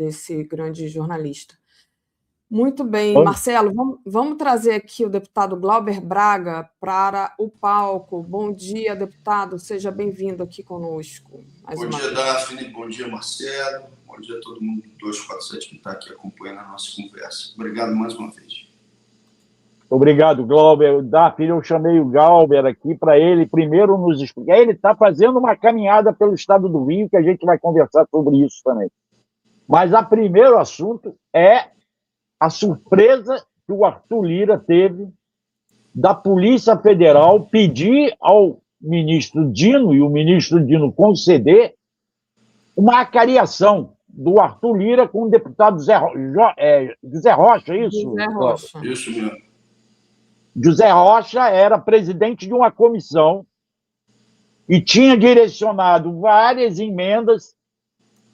desse grande jornalista. Muito bem, Marcelo, vamos trazer aqui o deputado Glauber Braga para o palco. Bom dia, deputado, seja bem-vindo aqui conosco. Bom dia, Daphne, bom dia, Marcelo, bom dia a todo mundo do 247 que está aqui acompanhando a nossa conversa. Obrigado mais uma vez. Obrigado, Glauber. Daphne, eu chamei o Glauber aqui para ele primeiro nos explicar. Ele está fazendo uma caminhada pelo estado do Rio, que a gente vai conversar sobre isso também. Mas o primeiro assunto é a surpresa que o Arthur Lira teve da Polícia Federal pedir ao ministro Dino, e o ministro Dino conceder, uma acariação do Arthur Lira com o deputado José Rocha, é isso? José Rocha. Isso mesmo. José Rocha era presidente de uma comissão e tinha direcionado várias emendas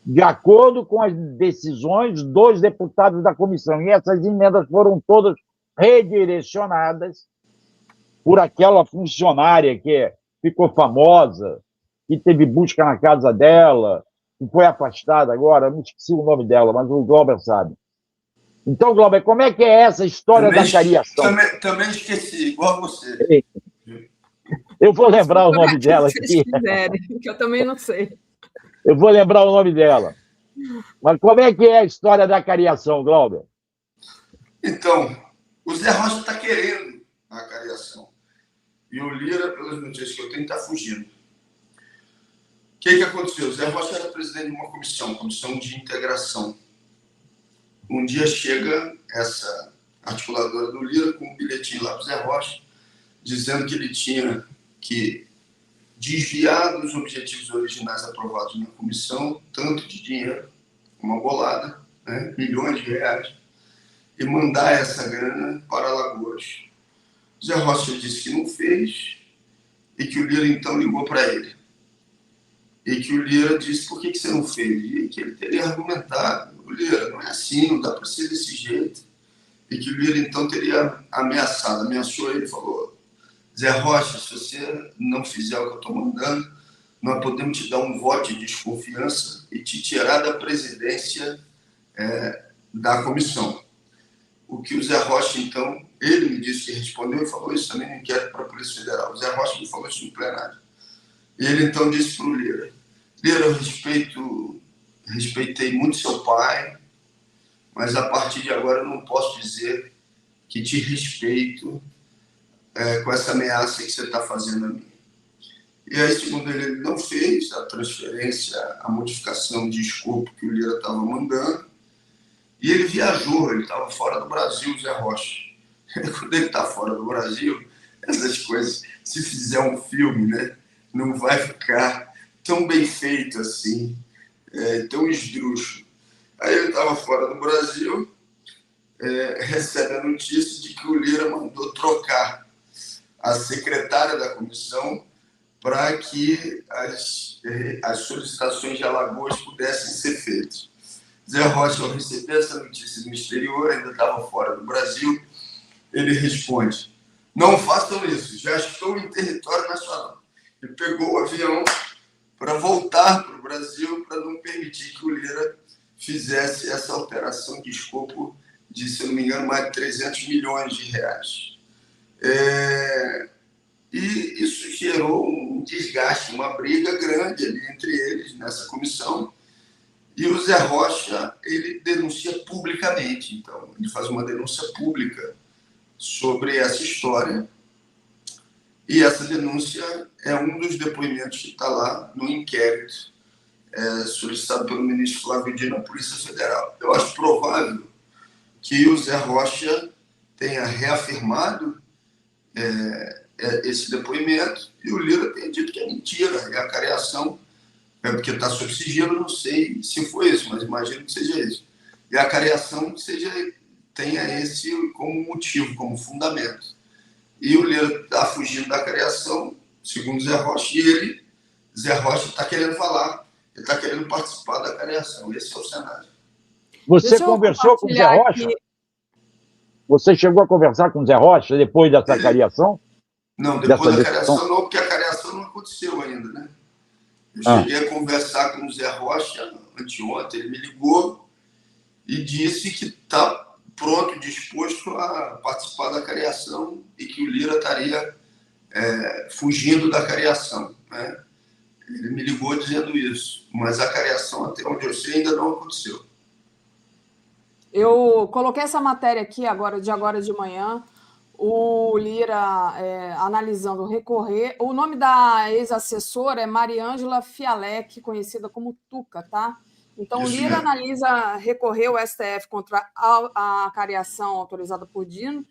de acordo com as decisões dos deputados da comissão. E essas emendas foram todas redirecionadas por aquela funcionária que ficou famosa, que teve busca na casa dela, que foi afastada agora, não esqueci o nome dela, mas o Glauber sabe. Então, Glauber, como é que é essa história da cariação? Também esqueci, igual você. Eu vou lembrar o nome dela aqui. Quiserem, que eu também não sei. Eu vou lembrar o nome dela. Mas como é que é a história da cariação, Glauber? Então, o Zé Rocha está querendo a cariação. E o Lira, pelas notícias que eu tenho, está fugindo. O que aconteceu? O Zé Rocha era presidente de uma comissão de integração. Um dia chega essa articuladora do Lira com um bilhetinho lá para o Zé Rocha, dizendo que ele tinha que desviar dos objetivos originais aprovados na comissão, tanto de dinheiro, uma bolada, né, milhões de reais, e mandar essa grana para Alagoas. Zé Rocha disse que não fez, e que o Lira então ligou para ele. E que o Lira disse, por que você não fez? E que ele teria argumentado, o Lira, não é assim, não dá para ser desse jeito. E que o Lira então teria ameaçou ele, falou, Zé Rocha, se você não fizer o que eu estou mandando, nós podemos te dar um voto de desconfiança e te tirar da presidência da comissão. O que o Zé Rocha, então, ele me disse que respondeu e falou isso também no inquérito para a Polícia Federal. O Zé Rocha me falou isso no plenário. E ele, então, disse para o Lira, Lira, eu respeitei muito seu pai, mas a partir de agora eu não posso dizer que te respeito com essa ameaça que você está fazendo a mim. E aí, segundo ele não fez a transferência, a modificação de escopo que o Lira estava mandando, e ele viajou, ele estava fora do Brasil, Zé Rocha. Quando ele está fora do Brasil, essas coisas, se fizer um filme, né, não vai ficar tão bem feito assim, tão esdrúxulo. Aí ele estava fora do Brasil, recebe a notícia de que o Lira mandou trocar a secretária da comissão para que as solicitações de Alagoas pudessem ser feitas. Zé Rocha, ao receber essa notícia no exterior, ainda estava fora do Brasil, ele responde, não façam isso, já estou em território nacional. Ele pegou o avião para voltar para o Brasil para não permitir que o Lira fizesse essa alteração de escopo de, se não me engano, mais de 300 milhões de reais. E isso gerou um desgaste, uma briga grande ali entre eles nessa comissão. E o Zé Rocha, ele denuncia publicamente. Então, ele faz uma denúncia pública sobre essa história. E essa denúncia é um dos depoimentos que está lá no inquérito solicitado pelo ministro Flávio Dino à Polícia Federal. Eu acho provável que o Zé Rocha tenha reafirmado esse depoimento e o Lira tenha dito que é mentira, é a cariação, porque está sob sigilo, não sei se foi isso, mas imagino que seja isso. E a cariação tenha esse como motivo, como fundamento. E o Lira está fugindo da cariação, segundo Zé Rocha, e Zé Rocha está querendo falar, ele está querendo participar da cariação. Esse é o cenário. Você conversou com o Zé Rocha? Aqui. Você chegou a conversar com o Zé Rocha depois dessa cariação? Não, depois da cariação não, porque a cariação não aconteceu ainda, né? Eu cheguei a conversar com o Zé Rocha anteontem, ele me ligou e disse que está pronto e disposto a participar da cariação e que o Lira estaria fugindo da cariação, né? Ele me ligou dizendo isso, mas a cariação, até onde eu sei, ainda não aconteceu. Eu coloquei essa matéria aqui agora de manhã, o Lira analisando recorrer. O nome da ex-assessora é Mariângela Fialec, conhecida como Tuca, tá? Então, isso, o Lira analisa recorrer ao STF contra a cariação autorizada por Dino.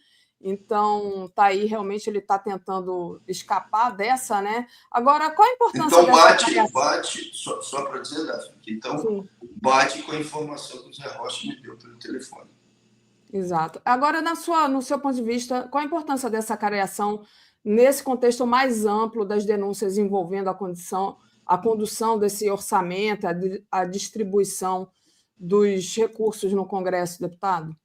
Então, tá aí, realmente, ele está tentando escapar dessa, né? Agora, qual a importância dessa bate, só para dizer, Daphne, então, sim, bate com a informação que o Zé Rocha me deu pelo telefone. Exato. Agora, no seu ponto de vista, qual a importância dessa cariação nesse contexto mais amplo das denúncias envolvendo a condução desse orçamento, a distribuição dos recursos no Congresso, deputado?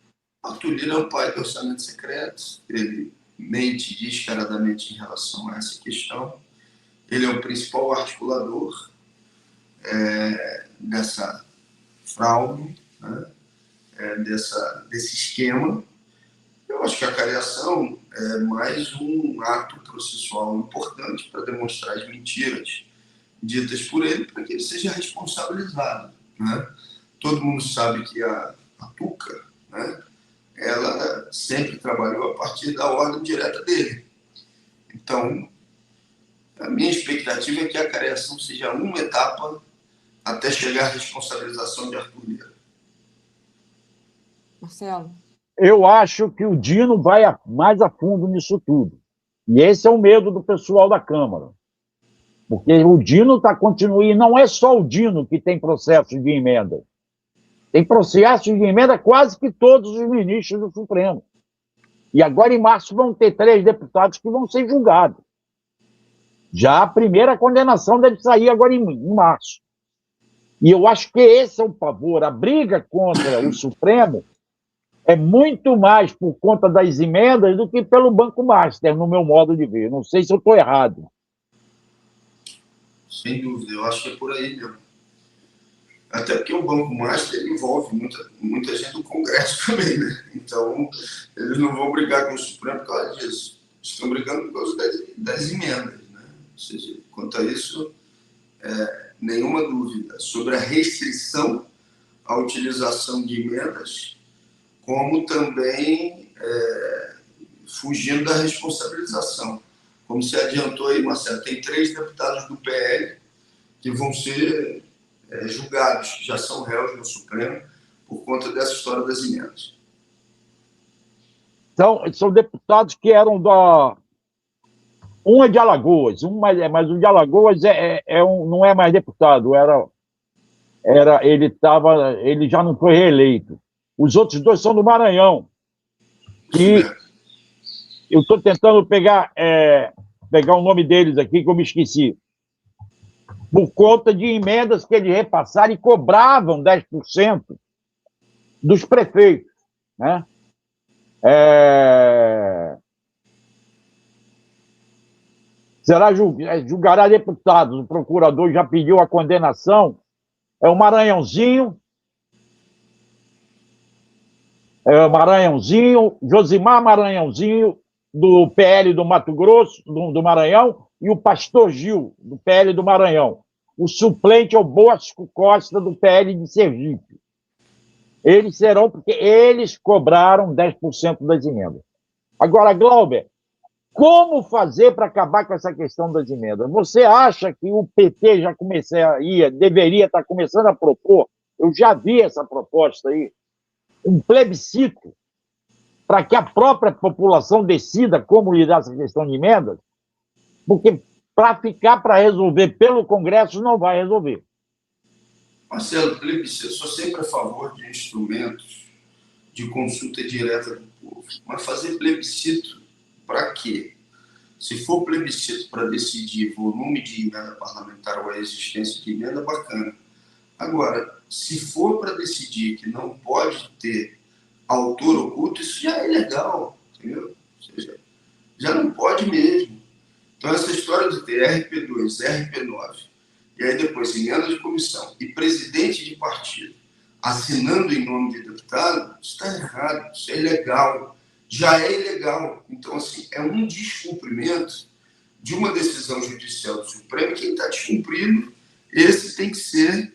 Arthur Lira é o pai do orçamento secreto, ele mente descaradamente em relação a essa questão. Ele é o principal articulador dessa fraude, né? Desse esquema. Eu acho que a cariação é mais um ato processual importante para demonstrar as mentiras ditas por ele, para que ele seja responsabilizado, né? Todo mundo sabe que a Tuca, né, ela sempre trabalhou a partir da ordem direta dele. Então, a minha expectativa é que a cariação seja uma etapa até chegar à responsabilização de Arthur Lira. Marcelo? Eu acho que o Dino vai mais a fundo nisso tudo. E esse é o medo do pessoal da Câmara. Porque o Dino está continuando, e não é só o Dino que tem processo de emenda. Tem processo de emenda quase que todos os ministros do Supremo. E agora, em março, vão ter 3 deputados que vão ser julgados. Já a primeira condenação deve sair agora em março. E eu acho que esse é o pavor. A briga contra o Supremo é muito mais por conta das emendas do que pelo Banco Master, no meu modo de ver. Não sei se eu estou errado. Sem dúvida, eu acho que é por aí mesmo. Até porque o Banco Master envolve muita gente do Congresso também, né? Então, eles não vão brigar com o Supremo por causa disso. Estão brigando por causa das emendas, né? Ou seja, quanto a isso, nenhuma dúvida. Sobre a restrição à utilização de emendas, como também fugindo da responsabilização. Como se adiantou aí, Marcelo, tem 3 deputados do PL que vão ser julgados, que já são réus no Supremo, por conta dessa história das emendas. São deputados que eram da... Um é de Alagoas, mas o de Alagoas não é mais deputado, ele já não foi reeleito. Os outros 2 são do Maranhão. E eu estou tentando pegar o nome deles aqui, que eu me esqueci. Por conta de emendas que eles repassaram e cobravam 10% dos prefeitos, né? Julgará deputados. O procurador já pediu a condenação. É o Maranhãozinho, Josimar Maranhãozinho, do PL do Mato Grosso, do Maranhão, e o Pastor Gil, do PL do Maranhão. O suplente é o Bosco Costa, do PL de Sergipe. Eles serão, porque eles cobraram 10% das emendas. Agora, Glauber, como fazer para acabar com essa questão das emendas? Você acha que o PT deveria estar começando a propor, eu já vi essa proposta aí, um plebiscito para que a própria população decida como lidar com essa questão de emendas? Porque para resolver pelo Congresso não vai resolver. Marcelo, plebiscito, sou sempre a favor de instrumentos de consulta direta do povo. Mas fazer plebiscito para quê? Se for plebiscito para decidir volume de emenda parlamentar ou a existência de emenda, bacana. Agora, se for para decidir que não pode ter autor oculto, isso já é legal, entendeu? Ou seja, já não pode mesmo. Então, essa história de ter RP2, RP9, e aí depois emenda de comissão e presidente de partido, assinando em nome de deputado, isso está errado, isso é ilegal, já é ilegal. Então, assim, é um descumprimento de uma decisão judicial do Supremo, e quem está descumprindo, esse tem que ser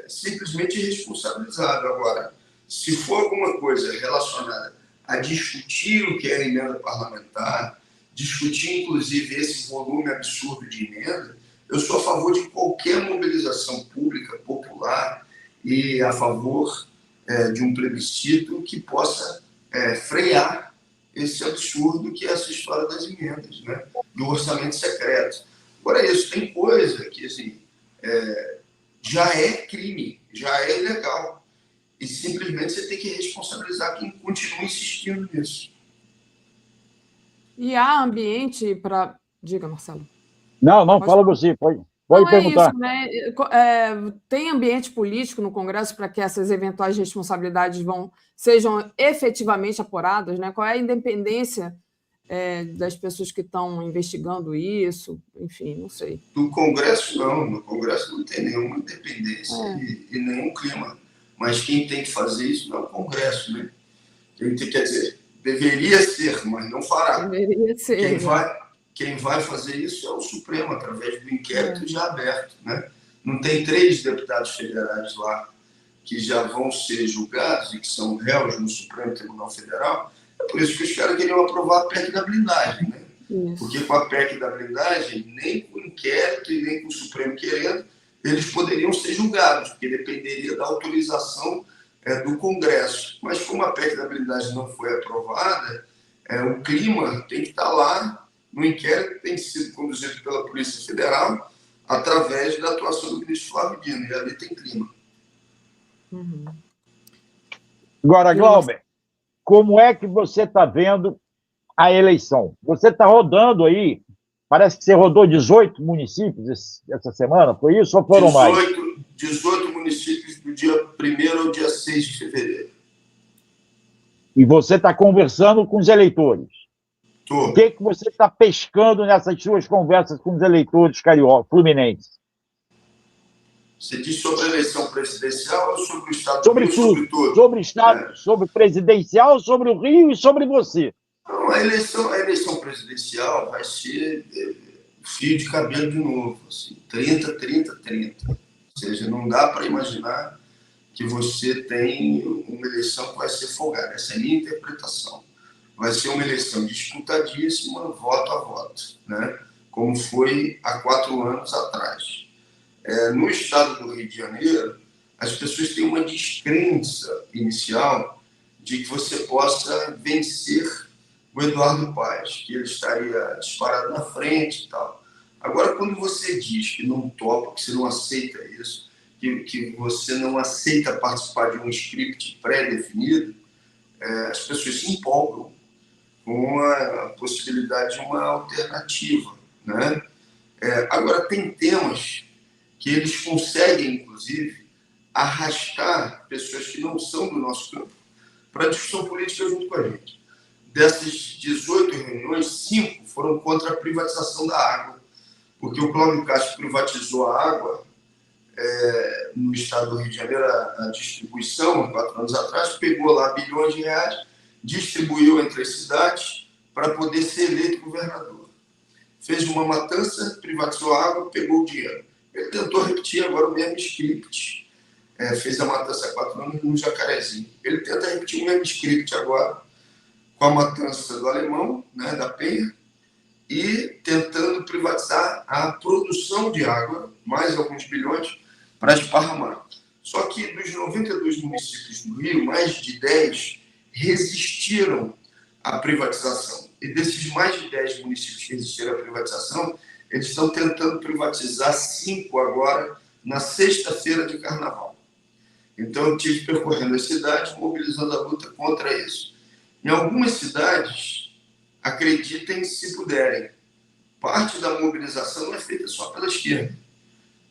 simplesmente responsabilizado. Agora, se for alguma coisa relacionada a discutir o que é emenda parlamentar, discutir, inclusive, esse volume absurdo de emenda, eu sou a favor de qualquer mobilização pública, popular, e a favor de um plebiscito que possa frear esse absurdo que é essa história das emendas, né? Do orçamento secreto. Agora, isso tem coisa que, assim, já é crime, já é ilegal. E simplesmente você tem que responsabilizar quem continua insistindo nisso. E há ambiente para... Diga, Marcelo. Não, fala você, pode perguntar. É isso, né? Tem ambiente político no Congresso para que essas eventuais responsabilidades sejam efetivamente apuradas, né? Qual é a independência das pessoas que estão investigando isso? Enfim, não sei. No Congresso, não. No Congresso não tem nenhuma independência e nenhum clima. Mas quem tem que fazer isso não é o Congresso, né? Quer dizer, deveria ser, mas não fará. Deveria ser. Quem vai fazer isso é o Supremo, através do inquérito já aberto, né? Não tem 3 deputados federais lá que já vão ser julgados e que são réus no Supremo Tribunal Federal. É por isso que os caras queriam aprovar a PEC da blindagem, né? Isso. Porque com a PEC da blindagem, nem com o inquérito e nem com o Supremo querendo, eles poderiam ser julgados, porque dependeria da autorização do Congresso. Mas como a PEC da blindagem não foi aprovada, o clima tem que estar lá no inquérito que tem sido conduzido pela Polícia Federal através da atuação do ministro Flávio Dino, e ali tem clima. Uhum. Agora, Glauber, como é que você está vendo a eleição? Você está rodando aí, parece que você rodou 18 municípios essa semana, foi isso ou foram mais? 18 municípios do dia 1º ao dia 6 de fevereiro. E você está conversando com os eleitores? Tô. O que você está pescando nessas suas conversas com os eleitores fluminenses? Você diz sobre a eleição presidencial ou sobre o Estado do Rio? Sobre tudo. Sobre o Estado, sobre o presidencial, sobre o Rio e sobre você. Não, a eleição presidencial vai ser fio de cabelo de novo, assim, 30, 30, 30. Ou seja, não dá para imaginar que você tem uma eleição que vai ser folgada. Essa é a minha interpretação. Vai ser uma eleição disputadíssima, voto a voto, né? Como foi há 4 anos atrás. No estado do Rio de Janeiro, as pessoas têm uma descrença inicial de que você possa vencer o Eduardo Paes, que ele estaria disparado na frente e tal. Agora, quando você diz que não topa, que você não aceita isso, que você não aceita participar de um script pré-definido, as pessoas se empolgam com a possibilidade de uma alternativa, né? Agora, tem temas que eles conseguem, inclusive, arrastar pessoas que não são do nosso campo para a discussão política junto com a gente. Dessas 18 reuniões, 5 foram contra a privatização da água, porque o Cláudio Castro privatizou a água no estado do Rio de Janeiro, a distribuição, há 4 anos atrás, pegou lá bilhões de reais, distribuiu entre as cidades para poder ser eleito governador. Fez uma matança, privatizou a água, pegou o dinheiro. Ele tentou repetir agora o mesmo script. Fez a matança há 4 anos no Jacarezinho. Ele tenta repetir o mesmo script agora com a matança do Alemão, né, da Penha, e tentando privatizar a produção de água, mais alguns bilhões, para esparramar. Só que dos 92 municípios do Rio, mais de 10 resistiram à privatização. E desses mais de 10 municípios que resistiram à privatização, eles estão tentando privatizar 5 agora, na sexta-feira de carnaval. Então, eu estive percorrendo as cidades, mobilizando a luta contra isso. Em algumas cidades, acreditem se puderem, parte da mobilização não é feita só pela esquerda.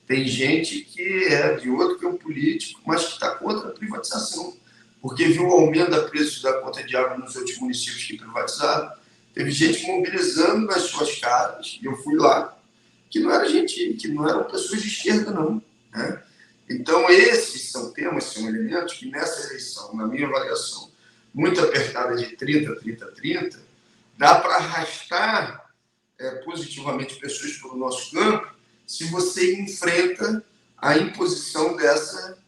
Tem gente que é de outro campo político, mas que está contra a privatização, porque viu o aumento da preço da conta de água nos outros municípios que privatizaram. Teve gente mobilizando nas suas casas, e eu fui lá, que não era gente, que não eram pessoas de esquerda, não, né? Então, esses são temas, são elementos que nessa eleição, na minha avaliação, muito apertada de 30, dá para arrastar positivamente pessoas para o nosso campo se você enfrenta a imposição dessa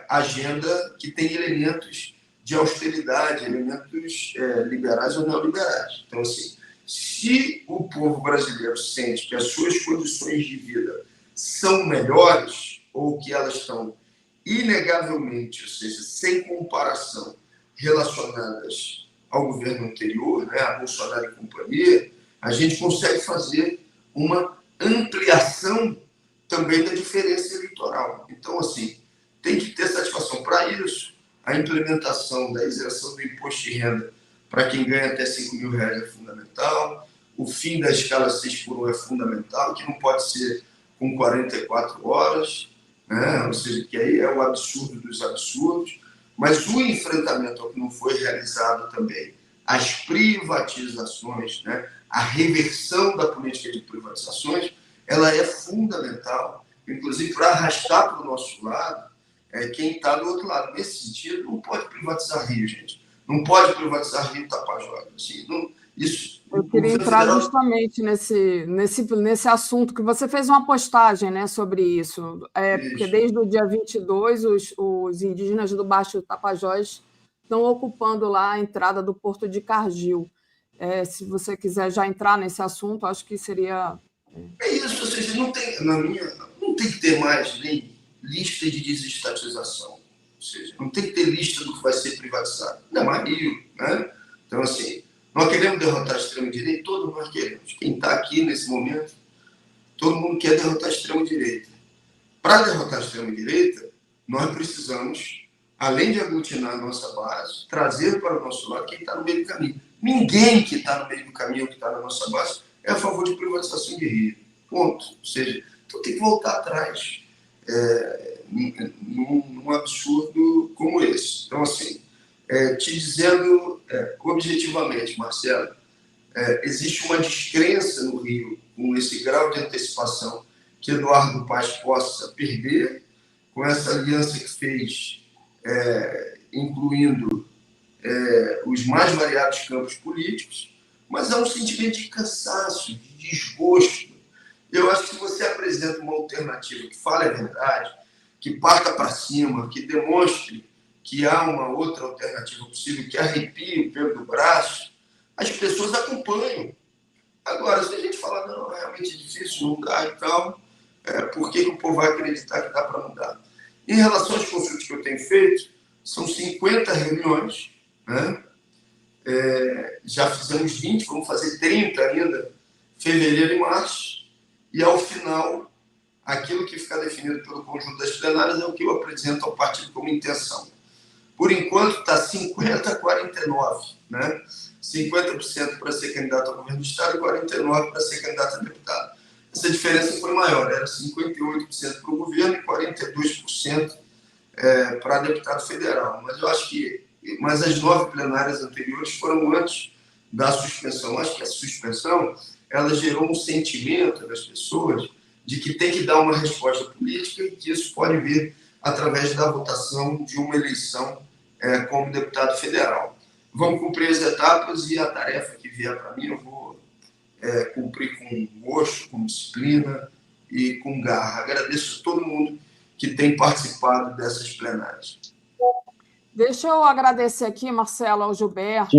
agenda que tem elementos de austeridade, elementos liberais ou neoliberais. Então, assim, se o povo brasileiro sente que as suas condições de vida são melhores, ou que elas estão inegavelmente, ou seja, sem comparação, relacionadas ao governo anterior, né, a Bolsonaro e companhia, a gente consegue fazer uma ampliação também da diferença eleitoral. Então, assim, tem que ter satisfação. Para isso, a implementação da isenção do imposto de renda para quem ganha até R$5.000 é fundamental, o fim da escala 6x1 é fundamental, que não pode ser com 44 horas, né? Ou seja, que aí é o absurdo dos absurdos, mas o enfrentamento ao que não foi realizado também, as privatizações, né? A reversão da política de privatizações, ela é fundamental, inclusive para arrastar para o nosso lado quem está do outro lado. Nesse sentido, não pode privatizar Rio, gente. Não pode privatizar Rio Tapajós. Assim, não, isso, eu queria entrar justamente nesse assunto, que você fez uma postagem, né, sobre isso. Porque desde o dia 22, os indígenas do Baixo Tapajós estão ocupando lá a entrada do Porto de Cargill. Se você quiser já entrar nesse assunto, acho que seria... É isso, ou seja, não tem que ter mais nem lista de desestatização. Ou seja, não tem que ter lista do que vai ser privatizado. Ainda mais Rio, né? Então, assim, nós queremos derrotar a extrema-direita, todos nós queremos. Quem está aqui nesse momento, todo mundo quer derrotar a extrema-direita. Para derrotar a extrema-direita, nós precisamos, além de aglutinar a nossa base, trazer para o nosso lado quem está no meio do caminho. Ninguém que está no meio do caminho, que está na nossa base, é a favor de privatização de Rio. Ponto. Ou seja, então tem que voltar atrás num absurdo como esse. Então, assim, te dizendo objetivamente, Marcelo, existe uma descrença no Rio com esse grau de antecipação que Eduardo Paes possa perder, com essa aliança que fez, incluindo os mais variados campos políticos, mas há um sentimento de cansaço, de desgosto. Eu acho que se você apresenta uma alternativa que fale a verdade, que parta para cima, que demonstre que há uma outra alternativa possível, que arrepie o pelo do braço, as pessoas acompanham. Agora, se a gente falar, não, realmente é difícil, não dá e tal, por que o povo vai acreditar que dá para mudar? Em relação às consultas que eu tenho feito, são 50 reuniões, né? Já fizemos 20, vamos fazer 30 ainda, fevereiro e março, e ao final, aquilo que fica definido pelo conjunto das plenárias é o que eu apresento ao partido como intenção. Por enquanto, está 50-49, né? 50% para ser candidato ao governo do Estado e 49% para ser candidato a deputado. Essa diferença foi maior, era 58% para o governo e 42% para deputado federal. Mas eu acho que as 9 plenárias anteriores foram antes da suspensão. Acho que a suspensão ela gerou um sentimento das pessoas de que tem que dar uma resposta política e que isso pode vir através da votação de uma eleição como deputado federal. Vamos cumprir as etapas e a tarefa que vier para mim eu vou cumprir com gosto, com disciplina e com garra. Agradeço a todo mundo que tem participado dessas plenárias. Deixa eu agradecer aqui, Marcelo, ao Gilberto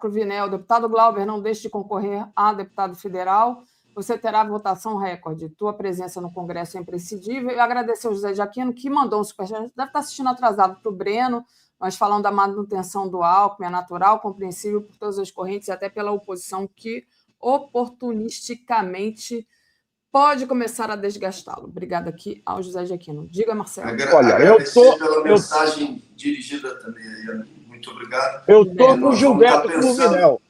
Cruvinel. Deputado Glauber, não deixe de concorrer a deputado federal. Você terá votação recorde. Tua presença no Congresso é imprescindível. E agradecer ao José de Aquino, que mandou um superchat. Deve estar assistindo atrasado para o Breno, mas falando da manutenção do Alckmin, é natural, compreensível por todas as correntes e até pela oposição que oportunisticamente pode começar a desgastá-lo. Obrigada aqui ao José de Aquino. Diga, Marcelo. Agradecer pela mensagem dirigida também. Muito obrigado. Eu estou com o Gilberto Cruvinel.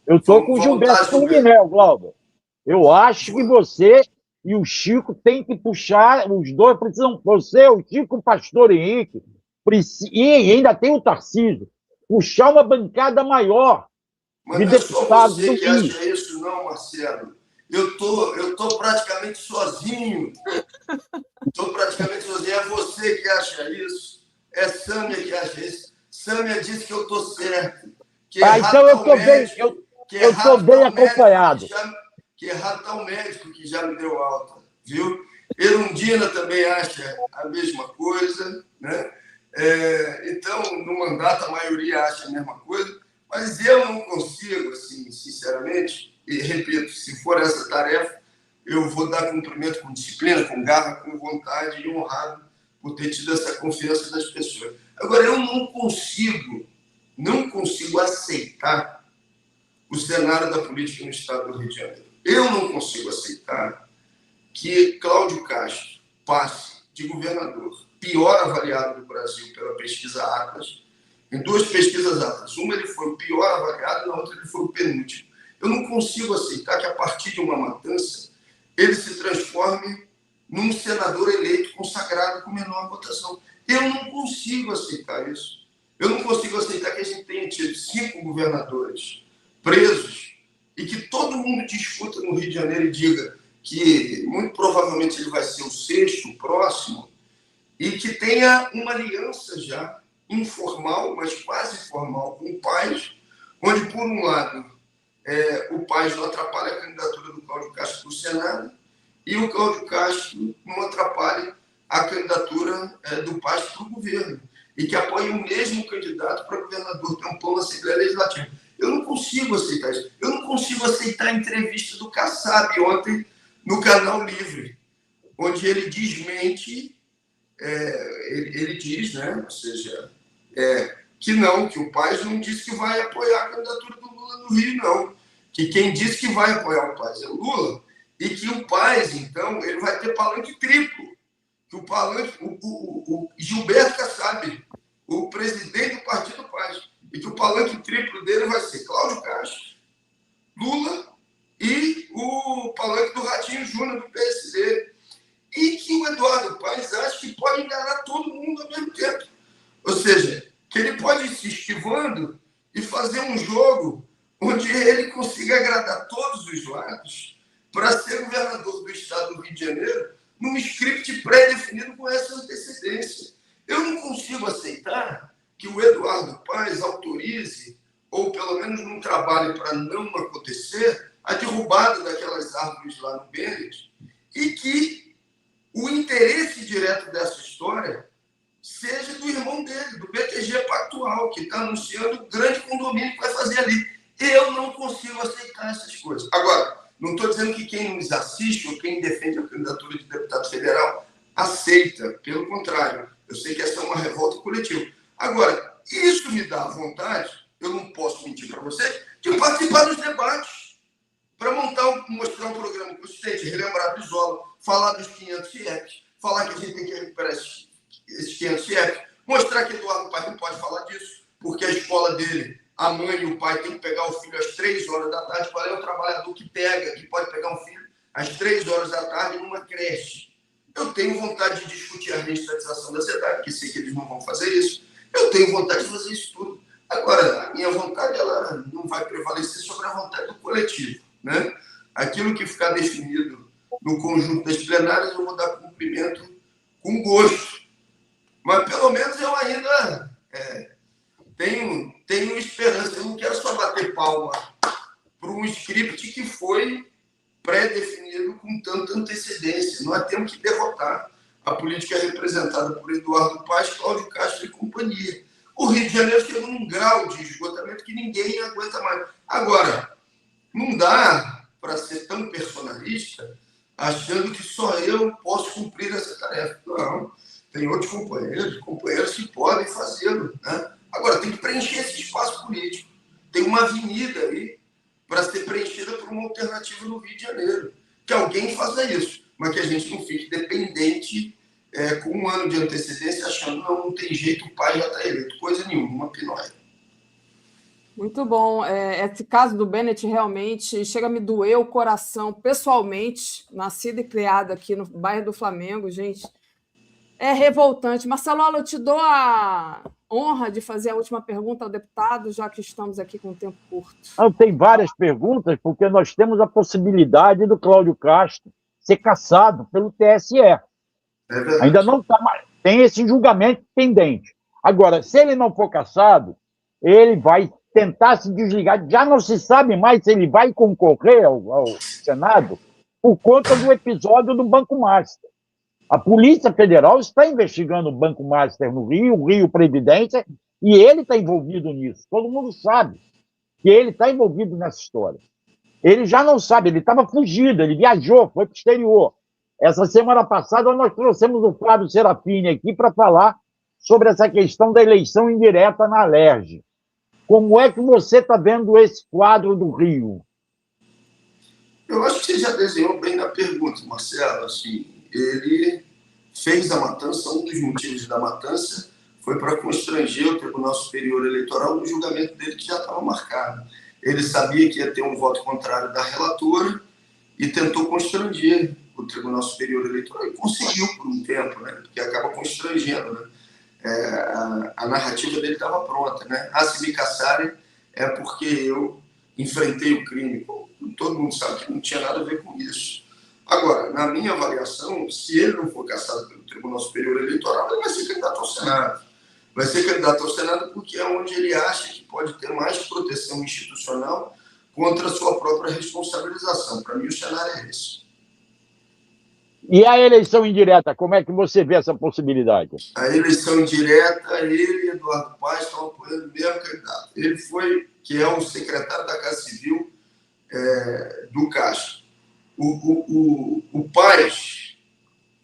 Eu estou com o Gilberto Cruvinel, Glauber. Eu acho que você e o Chico têm que puxar, os dois precisam, você, o Chico, o pastor Henrique, e ainda tem o Tarcísio, puxar uma bancada maior de deputados do Rio. Mas não é só você que acha isso, não, Marcelo. Eu tô praticamente sozinho. Estou praticamente sozinho. É você que acha isso. É Sâmia que acha isso. Sâmia disse que eu estou certo. Que então eu estou bem, eu estou bem acompanhado. Que errado está o médico que já me deu alta, viu? Erundina também acha a mesma coisa, né? Então, no mandato, a maioria acha a mesma coisa, mas eu não consigo, assim, sinceramente, e repito, se for essa tarefa, eu vou dar cumprimento com disciplina, com garra, com vontade e honrado por ter tido essa confiança das pessoas. Agora, eu não consigo aceitar o cenário da política no estado do Rio de Janeiro. Eu não consigo aceitar que Cláudio Castro passe de governador pior avaliado do Brasil pela pesquisa Atlas, em duas pesquisas Atlas. Uma ele foi o pior avaliado, na outra ele foi o penúltimo. Eu não consigo aceitar que a partir de uma matança ele se transforme num senador eleito consagrado com menor votação. Eu não consigo aceitar isso. Eu não consigo aceitar que a gente tenha tido 5 governadores presos e que todo mundo discuta no Rio de Janeiro e diga que muito provavelmente ele vai ser o 6º, o próximo, e que tenha uma aliança já informal, mas quase formal, com o Paes, onde, por um lado, o Paes não atrapalha a candidatura do Cláudio Castro para o Senado e o Cláudio Castro não atrapalha a candidatura do Paes para o governo e que apoie o mesmo candidato para governador tampão na Assembleia Legislativa. Eu não consigo aceitar isso. Eu não consigo aceitar a entrevista do Kassab ontem no Canal Livre, onde ele desmente, ele diz, né, ou seja, que o Paes não disse que vai apoiar a candidatura do Lula no Rio, não. Que quem disse que vai apoiar o Paes é o Lula, e que o Paes, então, ele vai ter palanque triplo. Que o palanque, o Gilberto Kassab, o presidente do Partido Paes, e que o palanque triplo dele vai ser Cláudio Castro, Lula e o palanque do Ratinho Júnior, do PSD. E que o Eduardo Paes acha que pode enganar todo mundo ao mesmo tempo. Ou seja, que ele pode ir se esquivando e fazer um jogo onde ele consiga agradar todos os lados para ser governador do estado do Rio de Janeiro num script pré-definido com essa antecedência. Eu não consigo aceitar que o Eduardo Paes autorize, ou pelo menos não trabalhe para não acontecer, a derrubada daquelas árvores lá no Bennett, e que o interesse direto dessa história seja do irmão dele, do BTG Pactual, que está anunciando o grande condomínio que vai fazer ali. Eu não consigo aceitar essas coisas. Agora, não estou dizendo que quem nos assiste ou quem defende a candidatura de deputado federal aceita. Pelo contrário, eu sei que essa é uma revolta coletiva. Agora, isso me dá vontade, eu não posso mentir para você, de participar dos debates, para mostrar um programa consistente, relembrar do Isola, falar dos 500 IEPs, falar que a gente tem que recuperar esses 500 IEPs, mostrar que Eduardo Paes não pode falar disso, porque a escola dele, a mãe e o pai têm que pegar o filho às 3 horas da tarde. Qual é o trabalhador que pode pegar um filho às 3 horas da tarde numa creche? Eu tenho vontade de discutir a reestatização da cidade, que sei que eles não vão fazer isso. Eu tenho vontade de fazer isso tudo. Agora, a minha vontade ela não vai prevalecer sobre a vontade do coletivo, né? Aquilo que ficar definido no conjunto das plenárias, eu vou dar cumprimento com gosto. Mas, pelo menos, eu ainda tenho esperança. Eu não quero só bater palma para um script que foi pré-definido com tanta antecedência. Nós temos que derrotar a política representada por Eduardo Paes, Cláudio Castro e companhia. O Rio de Janeiro chegou num grau de esgotamento que ninguém aguenta mais. Agora, não dá para ser tão personalista achando que só eu posso cumprir essa tarefa. Não, tem outros companheiros que podem fazê-lo, né? Agora, tem que preencher esse espaço político. Tem uma avenida aí para ser preenchida por uma alternativa no Rio de Janeiro. Que alguém faça isso, mas que a gente não fique dependente com um ano de antecedência, achando que não tem jeito, o pai já está eleito. Coisa nenhuma, uma pinóia. Muito bom. Esse caso do Bennett realmente chega a me doer o coração, pessoalmente, nascida e criada aqui no bairro do Flamengo, gente. É revoltante. Marcelo, eu te dou a honra de fazer a última pergunta ao deputado, já que estamos aqui com um tempo curto. Tem várias perguntas, porque nós temos a possibilidade do Cláudio Castro ser cassado pelo TSE. Ainda não está mais. Tem esse julgamento pendente. Agora, se ele não for cassado, ele vai tentar se desligar. Já não se sabe mais se ele vai concorrer ao Senado por conta do episódio do Banco Master. A Polícia Federal está investigando o Banco Master no Rio, o Rio Previdência, e ele está envolvido nisso. Todo mundo sabe que ele está envolvido nessa história. Ele já não sabe, ele estava fugido, ele viajou, foi para o exterior. Essa semana passada nós trouxemos o Flávio Serafini aqui para falar sobre essa questão da eleição indireta na Alerj. Como é que você está vendo esse quadro do Rio? Eu acho que você já desenhou bem na pergunta, Marcelo. Assim, ele fez a matança, um dos motivos da matança foi para constranger o Tribunal Superior Eleitoral no julgamento dele que já estava marcado. Ele sabia que ia ter um voto contrário da relatora e tentou constranger o Tribunal Superior Eleitoral e conseguiu por um tempo, né? Porque acaba constrangendo, né? A narrativa dele estava pronta, né? Se me caçarem é porque eu enfrentei o crime. Todo mundo sabe que não tinha nada a ver com isso. Agora, na minha avaliação, se ele não for cassado pelo Tribunal Superior Eleitoral, ele vai ser candidato ao Senado. Vai ser candidato ao Senado porque é onde ele acha que pode ter mais proteção institucional contra a sua própria responsabilização. Para mim, o cenário é esse. E a eleição indireta, como é que você vê essa possibilidade? A eleição indireta, ele e Eduardo Paes estão apoiando o mesmo candidato. Ele foi, que é o secretário da Casa Civil do Castro. O Paes,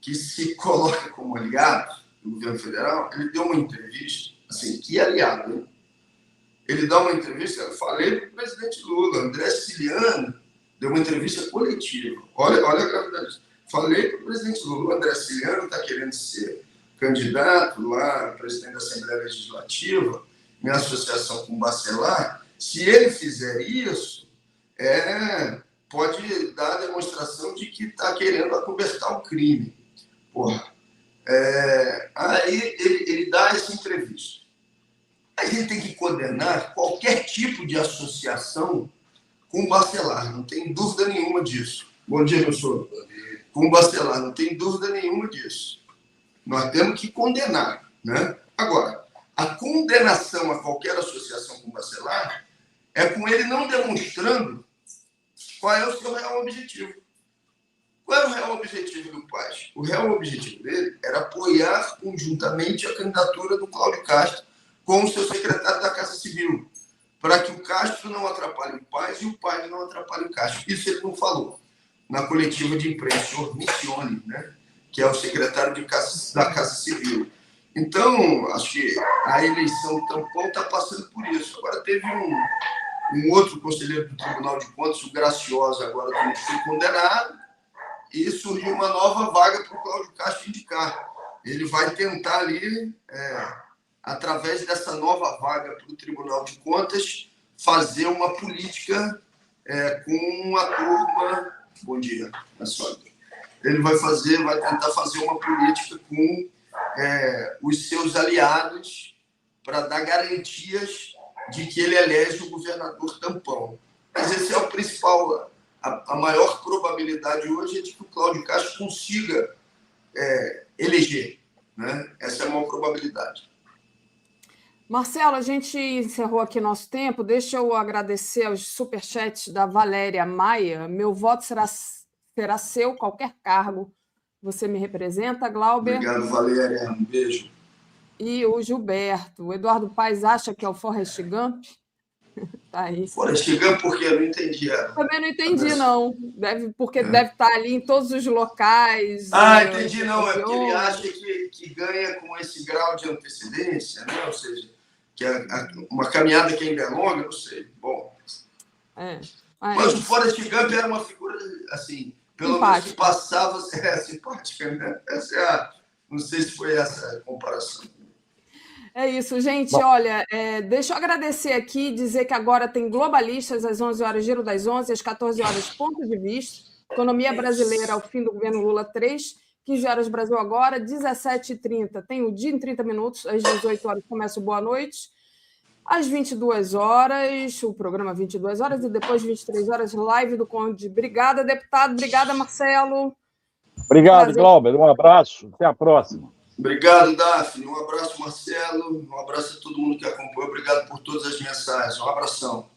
que se coloca como aliado do governo federal, ele deu uma entrevista, assim, que aliado, hein? Ele dá uma entrevista, eu falei para o presidente Lula, André Ciliano deu uma entrevista coletiva. Olha a gravidade. Falei para o presidente Lula, o André Ciliano está querendo ser candidato lá, presidente da Assembleia Legislativa, em associação com o Bacelar. Se ele fizer isso, pode dar a demonstração de que está querendo acobertar o crime. Aí ele dá essa entrevista. A gente tem que condenar qualquer tipo de associação com o Bacelar, não tem dúvida nenhuma disso. Bom dia, professor. Com o Bacelar, não tem dúvida nenhuma disso. Nós temos que condenar, né? Agora, a condenação a qualquer associação com o Bacelar é com ele não demonstrando qual é o seu real objetivo. Qual era o real objetivo do Paes? O real objetivo dele era apoiar conjuntamente a candidatura do Cláudio Castro com o seu secretário da Casa Civil, para que o Castro não atrapalhe o Paes e o Paes não atrapalhe o Castro. Isso ele não falou na coletiva de imprensa, o senhor Missione, né, que é o secretário da Casa Civil. Então, acho que a eleição tampão está passando por isso. Agora teve um outro conselheiro do Tribunal de Contas, o Graciosa, agora também foi condenado, e surgiu uma nova vaga para o Cláudio Castro indicar. Ele vai tentar ali, através dessa nova vaga para o Tribunal de Contas, fazer uma política com a turma. Bom dia, ele vai tentar fazer uma política com os seus aliados para dar garantias de que ele elege o governador tampão. Mas esse é o principal. A maior probabilidade hoje é de que o Cláudio Castro consiga eleger, né? Essa é a maior probabilidade. Marcelo, a gente encerrou aqui nosso tempo. Deixa eu agradecer aos superchats da Valéria Maia. Meu voto será seu, qualquer cargo. Você me representa, Glauber. Obrigado, Valéria. Um beijo. E o Gilberto. O Eduardo Paes acha que é o Forrest Gump? Tá aí. Forrest Gump, por quê? Eu não entendi. Também não entendi, não. Deve estar ali em todos os locais. Entendi, não. É porque ele acha que ganha com esse grau de antecedência, né? Ou seja, que uma caminhada que ainda é longa, não sei. Bom. Mas o Forrest Gump era uma figura, assim, pelo menos que passava simpática, né? Não sei se foi essa a comparação. É isso, gente. Bom, olha, deixa eu agradecer aqui, dizer que agora tem Globalistas às 11 horas, Giro das 11, às 14 horas, Ponto de Vista, Economia Brasileira ao fim do governo Lula 3, 15 horas Brasil Agora, 17h30 tem o Dia em 30 Minutos, às 18 horas começa o Boa Noite, às 22 horas, o programa 22 horas, e depois 23 horas, live do Conde. Obrigada, deputado. Obrigada, Marcelo. Obrigado, Glauber. Um abraço. Até a próxima. Obrigado, Daphne. Um abraço, Marcelo. Um abraço a todo mundo que acompanhou. Obrigado por todas as mensagens. Um abração.